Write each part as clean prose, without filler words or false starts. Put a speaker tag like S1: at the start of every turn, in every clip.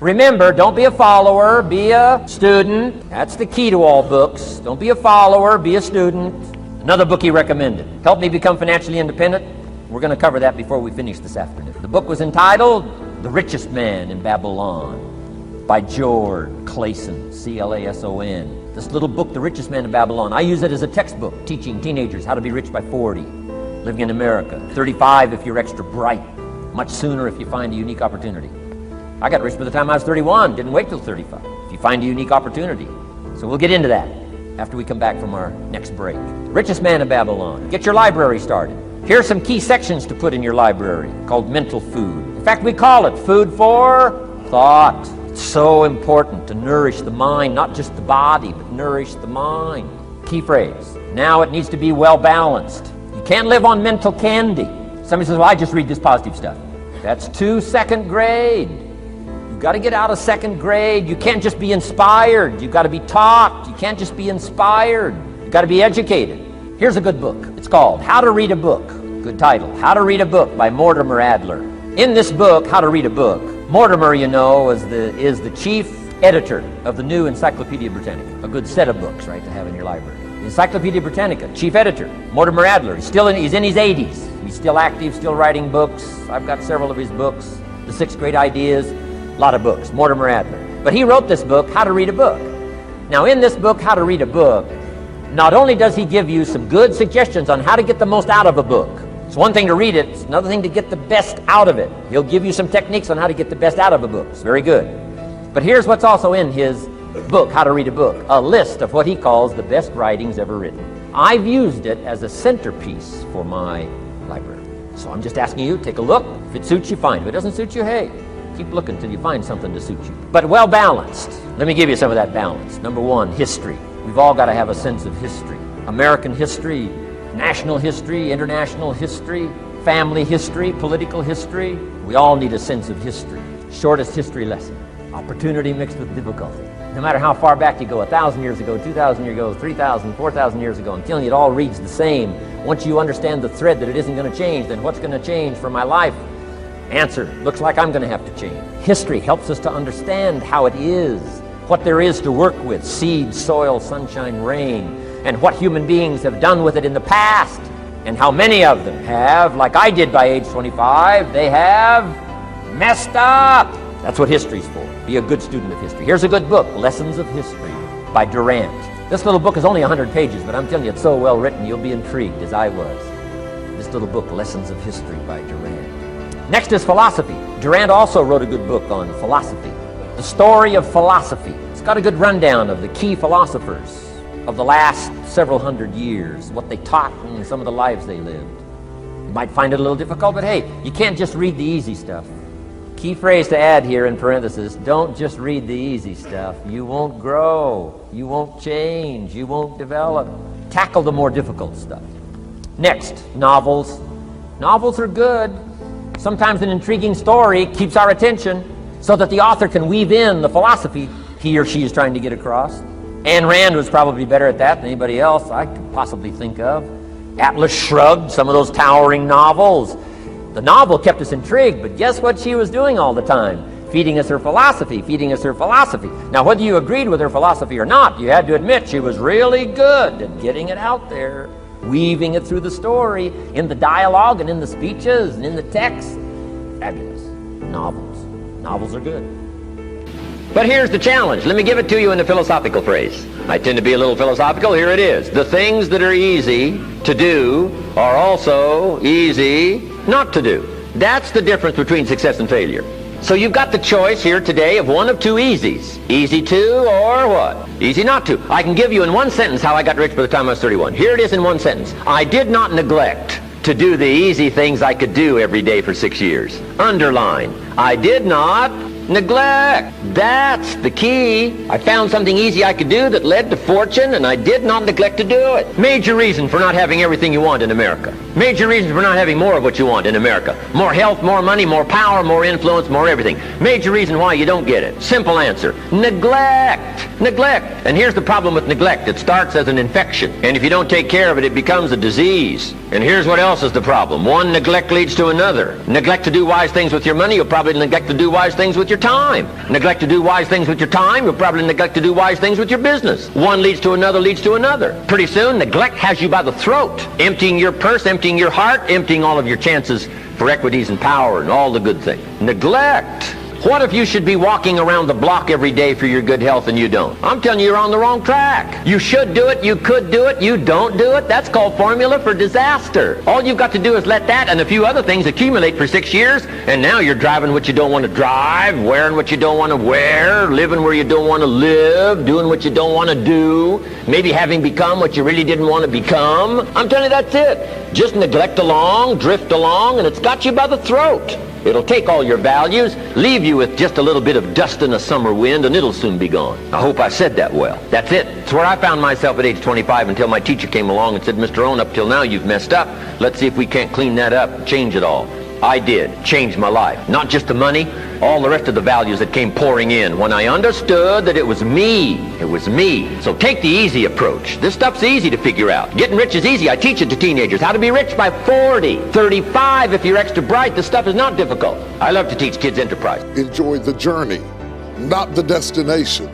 S1: Remember, don't be a follower, be a student. That's the key to all books. Don't be a follower, be a student. Another book he recommended, Help Me Become Financially Independent. We're going to cover that before we finish this afternoon. The book was entitled The Richest Man in Babylon by George Clason, C-L-A-S-O-N. This little book, The Richest Man in Babylon, I use it as a textbook teaching teenagers how to be rich by 40, living in America. 35 if you're extra bright, much sooner if you find a unique opportunity. I got rich by the time I was 31, didn't wait till 35. If you find a unique opportunity. So we'll get into that after we come back from our next break. Richest Man in Babylon. Get your library started. Here are some key sections to put in your library called mental food. In fact, we call it food for thought. It's so important to nourish the mind, not just the body, but nourish the mind. Key phrase. Now it needs to be well balanced. You can't live on mental candy. Somebody says, well, I just read this positive stuff. That's too second grade. You've got to get out of second grade. You can't just be inspired. You've got to be taught. You can't just be inspired. You've got to be educated. Here's a good book. It's called How to Read a Book. Good title. How to Read a Book by Mortimer Adler. In this book, How to Read a Book, Mortimer, you know, is the chief editor of the new Encyclopedia Britannica. A good set of books, right, to have in your library. The Encyclopedia Britannica, chief editor, Mortimer Adler. He's in his 80s. He's still active, still writing books. I've got several of his books. The 6 Great Ideas, a lot of books. Mortimer Adler. But he wrote this book, How to Read a Book. Now, in this book, How to Read a Book, not only does he give you some good suggestions on how to get the most out of a book. It's one thing to read it, it's another thing to get the best out of it. He'll give you some techniques on how to get the best out of a book. It's very good. But here's what's also in his book, How to Read a Book, a list of what he calls the best writings ever written. I've used it as a centerpiece for my library. So I'm just asking you, take a look. If it suits you, fine. If it doesn't suit you, hey, keep looking till you find something to suit you. But well balanced. Let me give you some of that balance. Number 1, history. We've all got to have a sense of history. American history, national history, international history, family history, political history. We all need a sense of history. Shortest history lesson. Opportunity mixed with difficulty. No matter how far back you go, 1,000 years ago, 2,000 years ago, 3,000, 4,000 years ago, I'm telling you, it all reads the same. Once you understand the thread that it isn't going to change, then what's going to change for my life? Answer, looks like I'm going to have to change. History helps us to understand how it is, what there is to work with, seed, soil, sunshine, rain, and what human beings have done with it in the past, and how many of them have, like I did by age 25, they have messed up. That's what history's for. Be a good student of history. Here's a good book, Lessons of History by Durant. This little book is only 100 pages, but I'm telling you, it's so well written, you'll be intrigued, as I was. This little book, Lessons of History by Durant. Next is philosophy. Durant also wrote a good book on philosophy. The Story of Philosophy. It's got a good rundown of the key philosophers of the last several hundred years, what they taught and some of the lives they lived. You might find it a little difficult, but hey, you can't just read the easy stuff. Key phrase to add here in parentheses, don't just read the easy stuff. You won't grow, you won't change, you won't develop. Tackle the more difficult stuff. Next, novels. Novels are good. Sometimes an intriguing story keeps our attention so that the author can weave in the philosophy he or she is trying to get across. Ayn Rand was probably better at that than anybody else I could possibly think of. Atlas Shrugged, some of those towering novels. The novel kept us intrigued, but guess what she was doing all the time? Feeding us her philosophy, feeding us her philosophy. Now, whether you agreed with her philosophy or not, you had to admit she was really good at getting it out there, weaving it through the story, in the dialogue and in the speeches and in the text. Fabulous. Novels. Novels are good. But here's the challenge. Let me give it to you in a philosophical phrase. I tend to be a little philosophical. Here it is. The things that are easy to do are also easy not to do. That's the difference between success and failure. So you've got the choice here today of one of 2 easies. Easy to or what? Easy not to. I can give you in one sentence how I got rich by the time I was 31. Here it is in one sentence. I did not neglect to do the easy things I could do every day for 6 years. Underline. I did not neglect. That's the key. I found something easy I could do that led to fortune, and I did not neglect to do it. Major reason for not having everything you want in America. Major reason for not having more of what you want in America. More health, more money, more power, more influence, more everything. Major reason why you don't get it. Simple answer. Neglect. Neglect. And here's the problem with neglect. It starts as an infection, and if you don't take care of it, it becomes a disease. And here's what else is the problem. One neglect leads to another. Neglect to do wise things with your money, you'll probably neglect to do wise things with your time. Neglect to do wise things with your time, you'll probably neglect to do wise things with your business. One leads to another, leads to another. Pretty soon, neglect has you by the throat, emptying your purse, emptying your heart, emptying all of your chances for equities and power and all the good things. Neglect. What if you should be walking around the block every day for your good health and you don't? I'm telling you, you're on the wrong track. You should do it, you could do it, you don't do it. That's called formula for disaster. All you've got to do is let that and a few other things accumulate for 6 years, and now you're driving what you don't want to drive, wearing what you don't want to wear, living where you don't want to live, doing what you don't want to do, maybe having become what you really didn't want to become. I'm telling you, that's it. Just neglect along, drift along, and it's got you by the throat. It'll take all your values, leave you with just a little bit of dust in a summer wind, and it'll soon be gone. I hope I said that well. That's it. It's where I found myself at age 25 until my teacher came along and said, Mr. Rohn, up till now you've messed up. Let's see if we can't clean that up and change it all. I did. Changed my life. Not just the money, all the rest of the values that came pouring in when I understood that it was me. It was me. So take the easy approach. This stuff's easy to figure out. Getting rich is easy. I teach it to teenagers. How to be rich by 40, 35 if you're extra bright. This stuff is not difficult. I love to teach kids enterprise.
S2: Enjoy the journey, not the destination.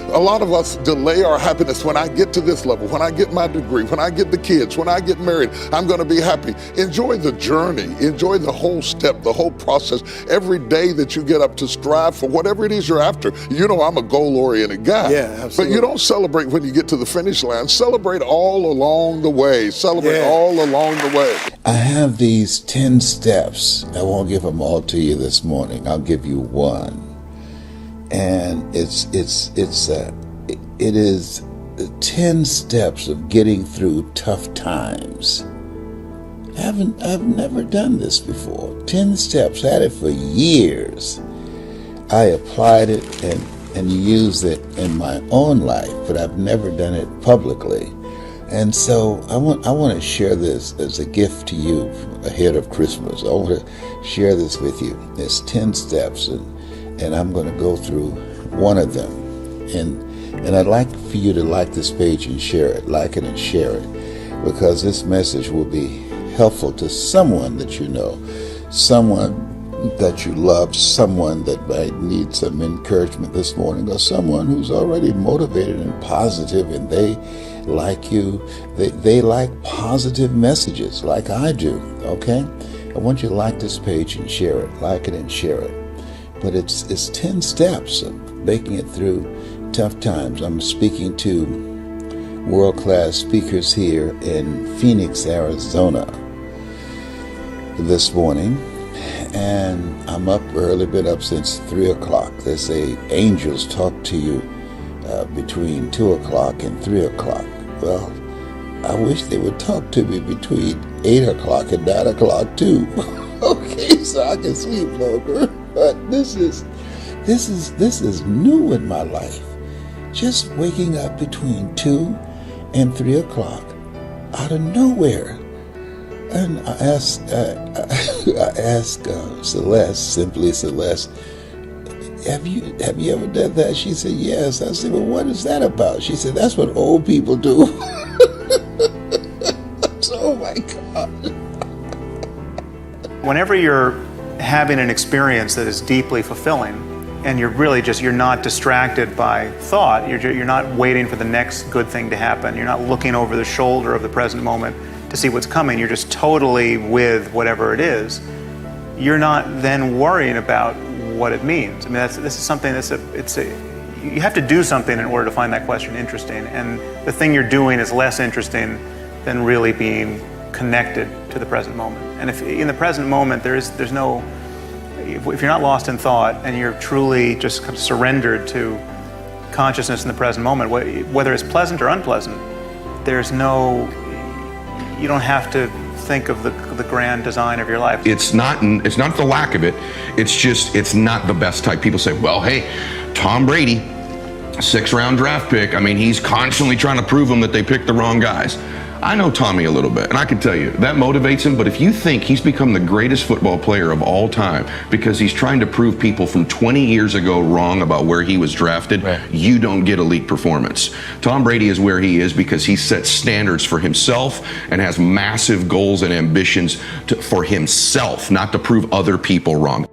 S2: A lot of us delay our happiness. When I get to this level, when I get my degree, when I get the kids, when I get married, I'm going to be happy. Enjoy the journey. Enjoy the whole step, the whole process. Every day that you get up to strive for whatever it is you're after. You know, I'm a goal-oriented guy.
S3: Yeah, absolutely.
S2: But you don't celebrate when you get to the finish line. Celebrate all along the way. Celebrate all along the way.
S4: I have these 10 steps. I won't give them all to you this morning. I'll give you one. And it is 10 steps of getting through tough times. I've never done this before. 10 steps. I had it for years. I applied it and used it in my own life, but I've never done it publicly. And so I want to share this as a gift to you ahead of Christmas. I want to share this with you. It's 10 steps, and I'm going to go through one of them. And I'd like for you to like this page and share it, like it and share it, because this message will be helpful to someone that you know, someone that you love, someone that might need some encouragement this morning, or someone who's already motivated and positive, and they like you. They like positive messages like I do, okay? I want you to like this page and share it, like it and share it. But it's 10 steps of making it through tough times. I'm speaking to world-class speakers here in Phoenix, Arizona this morning. And I'm up early, been up since 3 o'clock. They say angels talk to you between 2 o'clock and 3 o'clock. Well, I wish they would talk to me between 8 o'clock and 9 o'clock too. Okay, so I can sleep longer. But this is new in my life. Just waking up between 2 and 3 o'clock out of nowhere. And I asked Celeste, simply Celeste, have you ever done that? She said, yes. I said, well, what is that about? She said, that's what old people do. Oh my God.
S3: Whenever you're having an experience that is deeply fulfilling, and you're not distracted by thought, you're not waiting for the next good thing to happen, you're not looking over the shoulder of the present moment to see what's coming, you're just totally with whatever it is, you're not then worrying about what it means. I mean, this is something you have to do something in order to find that question interesting, and the thing you're doing is less interesting than really being connected to the present moment. And if in the present moment there's no, if you're not lost in thought and you're truly just kind of surrendered to consciousness in the present moment, whether it's pleasant or unpleasant, you don't have to think of the grand design of your life.
S5: It's not the lack of it, it's not the best type. People say, well, hey, Tom Brady, 6th-round draft pick, I mean, he's constantly trying to prove them that they picked the wrong guys. I know Tommy a little bit, and I can tell you, that motivates him, but if you think he's become the greatest football player of all time because he's trying to prove people from 20 years ago wrong about where he was drafted, right, you don't get elite performance. Tom Brady is where he is because he sets standards for himself and has massive goals and ambitions for himself, not to prove other people wrong.